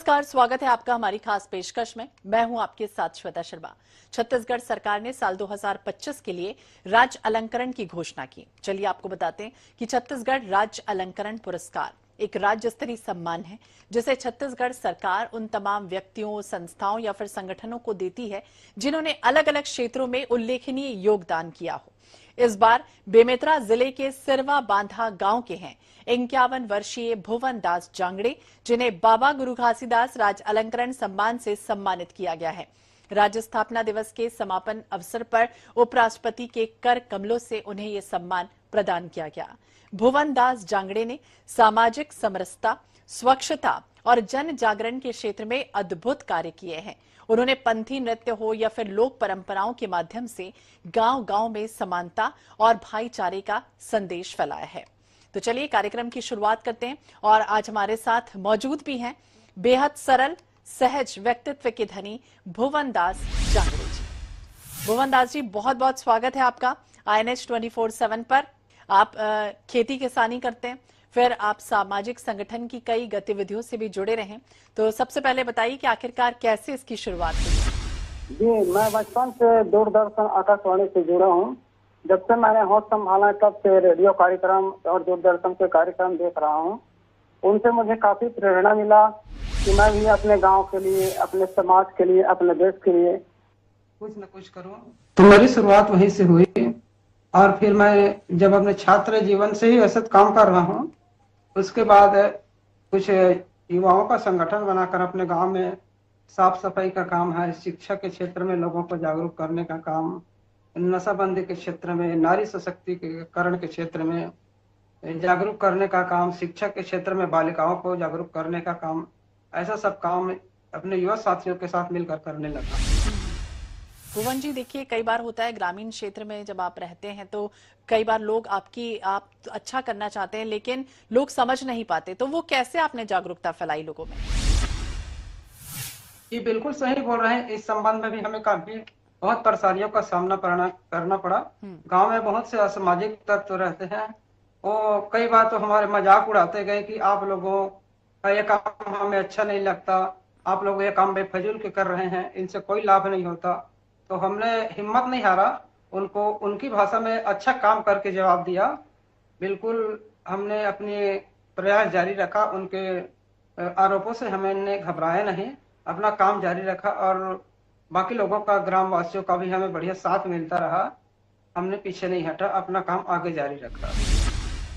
नमस्कार, स्वागत है आपका हमारी खास पेशकश में। मैं हूं आपके साथ श्वेता शर्मा। छत्तीसगढ़ सरकार ने साल 2025 के लिए राज्य अलंकरण की घोषणा की। चलिए आपको बताते हैं कि छत्तीसगढ़ राज्य अलंकरण पुरस्कार एक राज्य स्तरीय सम्मान है जिसे छत्तीसगढ़ सरकार उन तमाम व्यक्तियों, संस्थाओं या फिर संगठनों को देती है जिन्होंने अलग अलग क्षेत्रों में उल्लेखनीय योगदान किया हो। इस बार बेमेतरा जिले के सिरवा बांधा गांव के हैं 51 वर्षीय भुवन दास जांगड़े, जिन्हें बाबा गुरु घासीदास राज्य अलंकरण सम्मान से सम्मानित किया गया है। राज्य स्थापना दिवस के समापन अवसर पर उपराष्ट्रपति के कर कमलों से उन्हें यह सम्मान प्रदान किया गया। भुवन दास जांगड़े ने सामाजिक समरसता, स्वच्छता और जन जागरण के क्षेत्र में अद्भुत कार्य किए हैं। उन्होंने पंथी नृत्य हो या फिर लोक परंपराओं के माध्यम से गांव-गांव में समानता और भाईचारे का संदेश फैलाया है। तो चलिए कार्यक्रम की शुरुआत करते हैं और आज हमारे साथ मौजूद भी हैं बेहद सरल सहज व्यक्तित्व के धनी भुवन दास जांगड़े जी। भुवन दास जी, बहुत बहुत स्वागत है आपका INH 24/7 पर। आप खेती किसानी करते हैं, फिर आप सामाजिक संगठन की कई गतिविधियों से भी जुड़े रहे। तो सबसे पहले बताइए कि आखिरकार कैसे इसकी शुरुआत हुई? जी, मैं बचपन से दूरदर्शन आकाशवाणी से जुड़ा हूँ। जब से मैंने होश संभाला तब से रेडियो कार्यक्रम और दूरदर्शन के कार्यक्रम देख रहा हूँ। उनसे मुझे काफी प्रेरणा मिला कि मैं भी अपने गांव के लिए, अपने समाज के लिए, अपने देश के लिए कुछ न कुछ करूँ। तो मेरी शुरुआत वहीं से हुई और फिर मैं जब अपने छात्र जीवन से ही ऐसा काम कर रहा हूँ, उसके बाद कुछ युवाओं का संगठन बनाकर अपने गांव में साफ सफाई का काम है, शिक्षा के क्षेत्र में लोगों को जागरूक करने का काम, नशाबंदी के क्षेत्र में, नारी सशक्तिकरण के क्षेत्र में जागरूक करने का काम, शिक्षा के क्षेत्र में बालिकाओं को जागरूक करने का काम, ऐसा सब काम अपने युवा साथियों के साथ मिलकर करने लगा। भुवन जी, देखिए कई बार होता है ग्रामीण क्षेत्र में जब आप रहते हैं तो कई बार लोग आप अच्छा करना चाहते हैं लेकिन लोग समझ नहीं पाते, तो वो कैसे आपने जागरूकता फैलाई लोगों में? ये बिल्कुल सही बोल रहे हैं। इस संबंध में भी हमें काफी बहुत परेशानियों का सामना करना पड़ा। गांव में बहुत से असामाजिक तत्व रहते हैं। वो कई बार तो हमारे मजाक उड़ाते गए कि आप लोगों का ये काम हमें अच्छा नहीं लगता, आप लोग ये काम बेफजूल के कर रहे हैं, इनसे कोई लाभ नहीं होता। तो हमने हिम्मत नहीं हारा, उनको उनकी भाषा में अच्छा काम करके जवाब दिया। बिल्कुल हमने अपनी प्रयास जारी रखा, उनके आरोपों से हमने घबराया नहीं, अपना काम जारी रखा और बाकी लोगों का, ग्रामवासियों का भी हमें बढ़िया साथ मिलता रहा। हमने पीछे नहीं हटा, अपना काम आगे जारी रखा।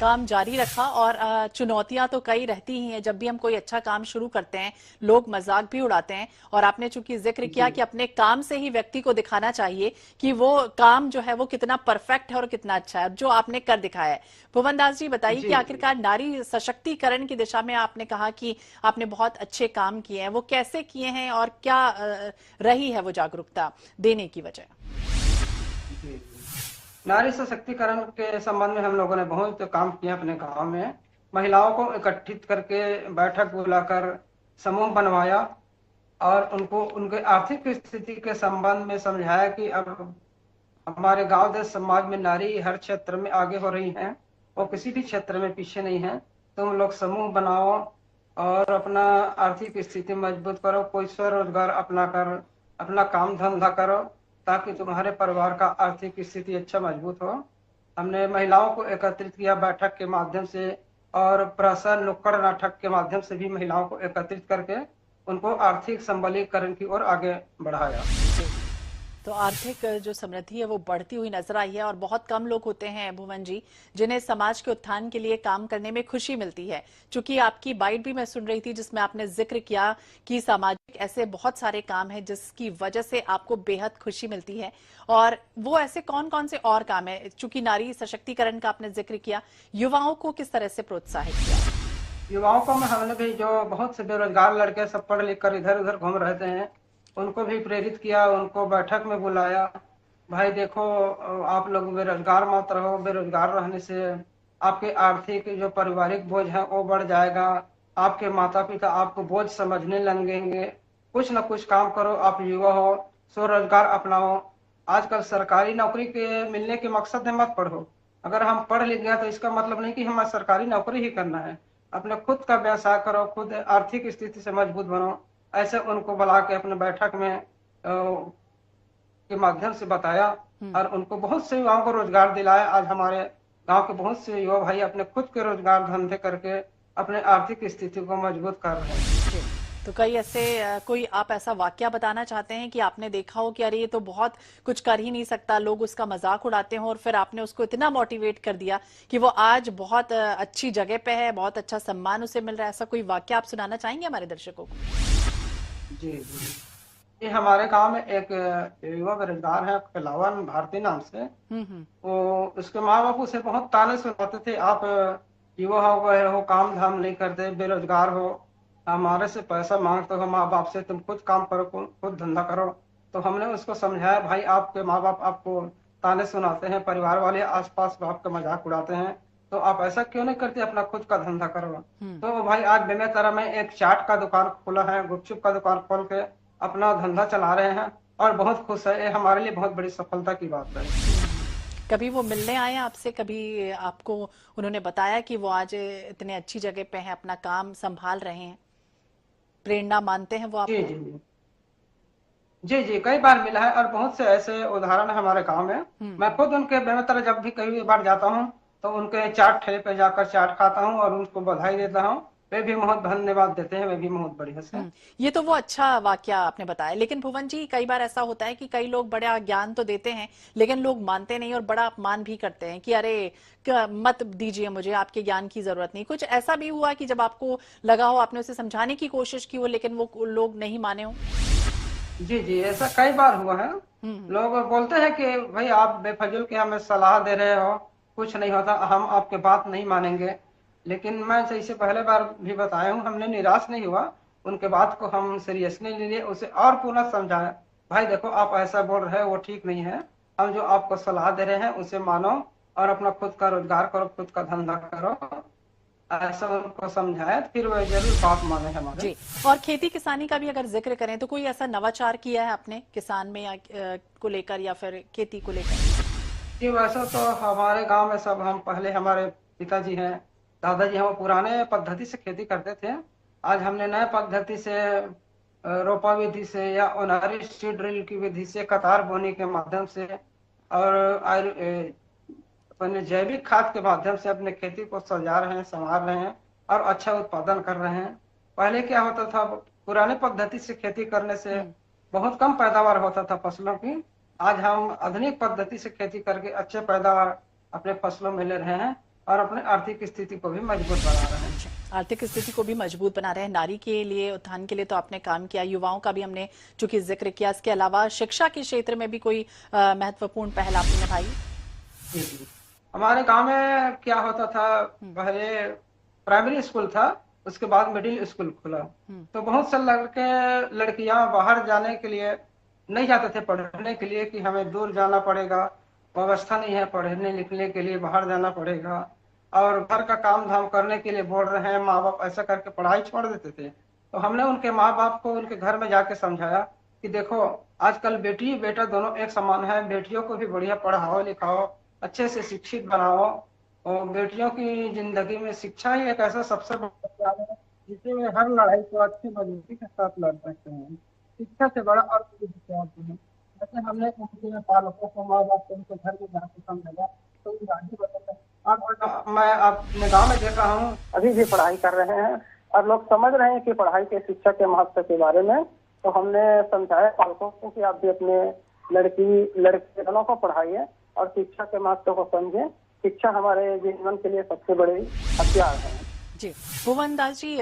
काम जारी रखा और चुनौतियां तो कई रहती ही हैं। जब भी हम कोई अच्छा काम शुरू करते हैं लोग मजाक भी उड़ाते हैं, और आपने चूंकि जिक्र किया कि अपने काम से ही व्यक्ति को दिखाना चाहिए कि वो काम जो है वो कितना परफेक्ट है और कितना अच्छा है, जो आपने कर दिखाया है। भुवन दास जी, बताइए कि आखिरकार नारी सशक्तिकरण की दिशा में आपने कहा कि आपने बहुत अच्छे काम किए हैं, वो कैसे किए हैं और क्या रही है वो जागरूकता देने की वजह? नारी सशक्तिकरण के संबंध में हम लोगों ने बहुत काम किया अपने गांव में। महिलाओं को इकट्ठित करके बैठक बुलाकर समूह बनवाया और उनको उनके आर्थिक स्थिति के संबंध में समझाया कि अब हमारे गांव देश समाज में नारी हर क्षेत्र में आगे हो रही हैं, वो किसी भी क्षेत्र में पीछे नहीं है। तुम लोग समूह बनाओ और अपना आर्थिक स्थिति मजबूत करो, कोई स्वरोजगार अपना कर अपना काम धंधा करो ताकि तुम्हारे परिवार का आर्थिक स्थिति अच्छा मजबूत हो। हमने महिलाओं को एकत्रित किया बैठक के माध्यम से और प्रहसन नुक्कड़ नाटक के माध्यम से भी महिलाओं को एकत्रित करके उनको आर्थिक सबलीकरण की ओर आगे बढ़ाया। तो आर्थिक जो समृद्धि है वो बढ़ती हुई नजर आई है और बहुत कम लोग होते हैं भुवन जी जिन्हें समाज के उत्थान के लिए काम करने में खुशी मिलती है। चूंकि आपकी बाइट भी मैं सुन रही थी जिसमें आपने जिक्र किया कि सामाजिक ऐसे बहुत सारे काम हैं जिसकी वजह से आपको बेहद खुशी मिलती है, और वो ऐसे कौन कौन से और काम है? चूंकि नारी सशक्तिकरण का आपने जिक्र किया, युवाओं को किस तरह से प्रोत्साहित किया? युवाओं को हमने भी, जो बहुत से बेरोजगार लड़के सब पढ़ लिख कर इधर उधर घूम रहते हैं, उनको भी प्रेरित किया, उनको बैठक में बुलाया। भाई देखो, आप लोग बेरोजगार मत रहो, बेरोजगार रहने से आपके आर्थिक जो पारिवारिक बोझ है वो बढ़ जाएगा, आपके माता पिता आपको बोझ समझने लगेंगे। कुछ न कुछ काम करो, आप युवा हो, स्वरोजगार अपनाओ। आजकल सरकारी नौकरी के मिलने के मकसद में मत पढ़ो। अगर हम पढ़ लिख गए तो इसका मतलब नहीं कि हमें सरकारी नौकरी ही करना है। अपने खुद का व्यवसाय करो, खुद आर्थिक स्थिति से मजबूत बनो, ऐसे उनको बुला के अपने बैठक में के माध्यम से बताया और उनको बहुत से युवाओं को रोजगार दिलाया। आज हमारे गांव के बहुत से युवा भाई अपने खुद के रोजगार धंधे करके अपने आर्थिक स्थिति को मजबूत कर रहे हैं। जी। तो कई ऐसे कोई आप ऐसा वाकया बताना चाहते हैं कि आपने देखा हो कि अरे ये तो बहुत कुछ कर ही नहीं सकता, लोग उसका मजाक उड़ाते हो और फिर आपने उसको इतना मोटिवेट कर दिया कि वो आज बहुत अच्छी जगह पे है, बहुत अच्छा सम्मान उसे मिल रहा है, ऐसा कोई वाकया आप सुनाना चाहेंगे हमारे दर्शकों को? जी जी, ये हमारे गांव में एक युवा बेरोजगार है, खिलावन भारती नाम से। वो उसके माँ बाप उसे बहुत ताने सुनाते थे, आप युवा हो गए हो, काम धाम नहीं करते, बेरोजगार हो, हमारे से पैसा मांगते हो माँ बाप से, तुम खुद काम करो, खुद धंधा करो। तो हमने उसको समझाया, भाई आपके माँ बाप आपको ताने सुनाते हैं, परिवार वाले आसपास आपका मजाक उड़ाते हैं, तो आप ऐसा क्यों नहीं करते, अपना खुद का धंधा करो। तो भाई आज बेमेतरा में एक चाट का दुकान खोला है, गुपचुप का दुकान खोल के अपना धंधा चला रहे हैं और बहुत खुश है। ये हमारे लिए बहुत बड़ी सफलता की बात है। कभी वो मिलने आए आपसे, कभी आपको उन्होंने बताया कि वो आज इतने अच्छी जगह पे हैं, अपना काम संभाल रहे हैं, प्रेरणा मानते हैं वो जी आपको? जी जी जी जी, कई बार मिला है और बहुत से ऐसे उदाहरण है हमारे गांव में। मैं खुद उनके बेमेतरा जब भी कई बार जाता हूँ तो उनके चाट ठेले पे जाकर चाट खाता हूँ और उनको बधाई देता हूँ। वे भी बहुत धन्यवाद देते हैं, वे भी बहुत बढ़िया से। ये तो वो अच्छा वाकया आपने बताया, लेकिन भुवन जी कई बार ऐसा होता है कि कई लोग बड़ा ज्ञान तो देते हैं लेकिन लोग मानते नहीं और बड़ा अपमान भी करते हैं कि अरे मत दीजिए, मुझे आपके ज्ञान की जरूरत नहीं। कुछ ऐसा भी हुआ कि जब आपको लगा हो, आपने उसे समझाने की कोशिश की हो लेकिन वो लोग नहीं माने हो? जी जी, ऐसा कई बार हुआ है। लोग बोलते हैं कि भाई आप बेफजूल के हमें सलाह दे रहे हो, कुछ नहीं होता, हम आपके बात नहीं मानेंगे। लेकिन मैं जैसे पहले बार भी बताया हूँ, हमने निराश नहीं हुआ, उनके बात को हम सीरियसली ले लिए, उसे और पूरा समझाया, भाई देखो आप ऐसा बोल रहे हो वो ठीक नहीं है, हम जो आपको सलाह दे रहे हैं उसे मानो और अपना खुद का रोजगार करो, खुद का धंधा करो। ऐसा उनको समझाया तो फिर वो जरूर बात माने हमारे। जी। और खेती किसानी का भी अगर जिक्र करें तो कोई ऐसा नवाचार किया है आपने किसान में या को लेकर या फिर खेती को लेकर? जी वैसे तो हमारे गांव में सब, हम पहले हमारे पिताजी हैं, दादाजी हैं, वो पुराने पद्धति से खेती करते थे। आज हमने नए पद्धति से रोपा विधि से या ओनारी सीड ड्रिल की विधि से, कतार बोनी के माध्यम से और अपने जैविक खाद के माध्यम से अपने खेती को सजा रहे हैं, संवार रहे हैं और अच्छा उत्पादन कर रहे हैं। पहले क्या होता था, पुराने पद्धति से खेती करने से बहुत कम पैदावार होता था फसलों की। आज हम आधुनिक पद्धति से खेती करके अच्छे पैदावार अपने फसलों में ले रहे हैं और अपने आर्थिक स्थिति को भी मजबूत बना रहे हैं। आर्थिक स्थिति को भी मजबूत बना रहे हैं। नारी के लिए, उत्थान के लिए तो आपने काम किया, युवाओं का भी हमने चूंकि जिक्र किया, इसके अलावा शिक्षा के क्षेत्र में भी कोई महत्वपूर्ण पहल आपने निभाई? जी जी, हमारे गांव में क्या होता था, पहले प्राइमरी स्कूल था, उसके बाद मिडिल स्कूल खुला। तो बहुत से लड़के लड़कियां बाहर जाने के लिए नहीं जाते थे पढ़ने के लिए, कि हमें दूर जाना पड़ेगा, व्यवस्था नहीं है पढ़ने लिखने के लिए, बाहर जाना पड़ेगा और घर का काम धाम करने के लिए बोल रहे हैं माँ बाप, ऐसा करके पढ़ाई छोड़ देते थे। तो हमने उनके माँ बाप को उनके घर में जाके समझाया कि देखो आजकल बेटी बेटा दोनों एक समान है, बेटियों को भी बढ़िया पढ़ाओ लिखाओ, अच्छे से शिक्षित बनाओ, और बेटियों की जिंदगी में शिक्षा ही एक ऐसा सबसे बड़ा हथियार है जिससे वे हर लड़ाई को अच्छी मजबूती के साथ लड़ सकते हैं। शिक्षा से बड़ा और कोई हथियार नहीं है। जैसे हमने उनके पालकों को, माँ बाप को उनके घर में जाकर समझाया तो वो राजी बदल। अब मैं अपने गांव में देख रहा हूँ, अभी भी पढ़ाई कर रहे हैं और लोग समझ रहे हैं कि पढ़ाई के शिक्षा के महत्व के बारे में। तो हमने समझाया पालकों को कि आप भी अपने लड़के दोनों को पढ़ाइए और शिक्षा के महत्व को समझें। शिक्षा हमारे जीवन के लिए सबसे बड़ी हथियार है। जी भुवन दास जी,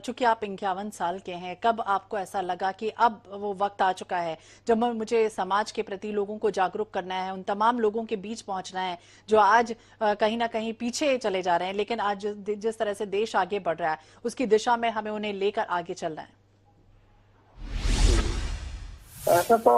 चूंकि आप 51 साल के हैं, कब आपको ऐसा लगा कि अब वो वक्त आ चुका है जब मुझे समाज के प्रति लोगों को जागरूक करना है, उन तमाम लोगों के बीच पहुंचना है जो आज कहीं ना कहीं पीछे चले जा रहे हैं, लेकिन आज जिस तरह से देश आगे बढ़ रहा है उसकी दिशा में हमें उन्हें लेकर आगे चलना है? ऐसा तो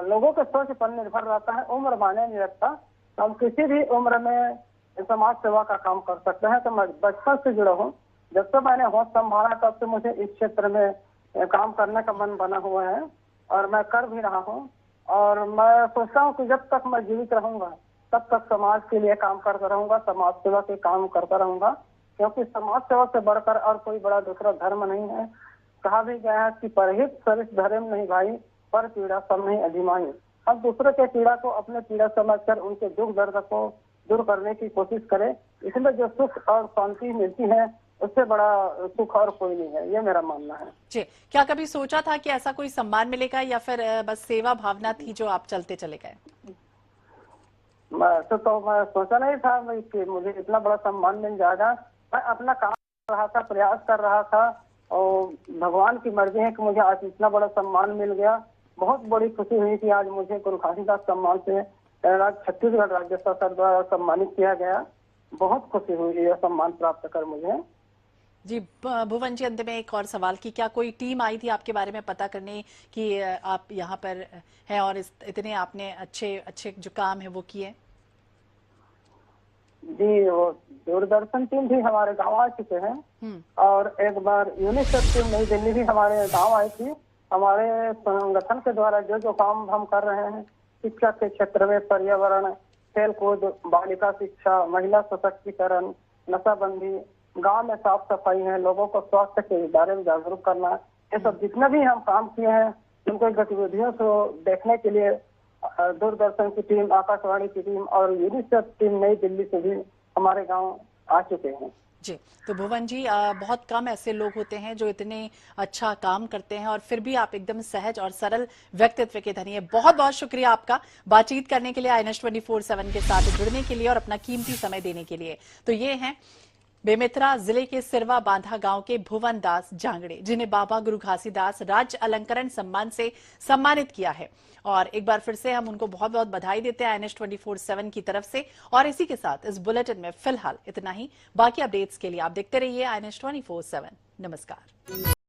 लोगों के सोच पर निर्भर रहता है, उम्र मायने नहीं रखता। हम किसी भी उम्र में समाज सेवा का काम कर सकते हैं। तो मैं बचपन से जुड़ा हूँ, जब से मैंने होश संभाला तब से मुझे इस क्षेत्र में काम करने का मन बना हुआ है और मैं कर भी रहा हूँ। और मैं सोचता हूँ कि जब तक मैं जीवित रहूंगा तब तक समाज के लिए काम करता रहूंगा, समाज सेवा के काम करता रहूंगा। क्योंकि समाज सेवा से बढ़कर और कोई बड़ा दूसरा धर्म नहीं है। कहा भी गया है कि परहित सरिस धर्म नहीं भाई, पर पीड़ा सब नहीं अधिमाई। हम दूसरे के पीड़ा को अपने पीड़ा समझकर उनके दुख दर्द को दूर करने की कोशिश करें। इसमें जो सुख और शांति मिलती है उससे बड़ा सुख और कोई नहीं है, ये मेरा मानना है। जी, क्या कभी सोचा था कि ऐसा कोई सम्मान मिलेगा या फिर बस सेवा भावना थी जो आप चलते चले गए? तो मैं सोचा नहीं था कि मुझे इतना बड़ा सम्मान मिल जाएगा। मैं अपना काम कर रहा था, प्रयास कर रहा था, और भगवान की मर्जी है कि मुझे आज इतना बड़ा सम्मान मिल गया। बहुत बड़ी खुशी हुई कि आज मुझे गुरु घासीदास सम्मान से छत्तीसगढ़ राज्य सरकार द्वारा सम्मानित किया गया। बहुत खुशी हुई यह सम्मान प्राप्त कर मुझे। जी भुवन जी, अंत में एक और सवाल की क्या कोई टीम आई थी आपके बारे में पता करने कि आप यहाँ पर हैं और इतने आपने अच्छे जो काम है वो किए? जी, वो दूरदर्शन टीम भी हमारे गांव आ चुके हैं, और एक बार यूनिसेफ टीम नई दिल्ली भी हमारे गांव आई थी। हमारे संगठन के द्वारा जो काम हम कर रहे हैं, शिक्षा के क्षेत्र में पर्यावरण, खेल कूद, बालिका शिक्षा, महिला सशक्तिकरण, नशाबंदी, गांव में साफ सफाई है, लोगों को स्वास्थ्य के बारे में जागरूक करना, ये सब जितने भी हम काम किए हैं उनको गतिविधियों को देखने के लिए दूरदर्शन की टीम, आकाशवाणी की टीम और यूनिसेफ टीम नई दिल्ली से भी हमारे गांव आ चुके हैं। जी, तो भुवन जी, बहुत कम ऐसे लोग होते हैं जो इतने अच्छा काम करते हैं और फिर भी आप एकदम सहज और सरल व्यक्तित्व के धनी है। बहुत बहुत शुक्रिया आपका बातचीत करने के लिए, INS 24/7 के साथ जुड़ने के लिए और अपना कीमती समय देने के लिए। तो ये हैं बेमेतरा जिले के सिरवा बांधा गांव के भुवन दास जांगड़े, जिन्हें बाबा गुरु घासीदास राज्य अलंकरण सम्मान से सम्मानित किया है। और एक बार फिर से हम उनको बहुत बहुत बधाई देते हैं INS 24/7 की तरफ से। और इसी के साथ इस बुलेटिन में फिलहाल इतना ही। बाकी अपडेट्स के लिए आप देखते रहिए INS 24/7। नमस्कार।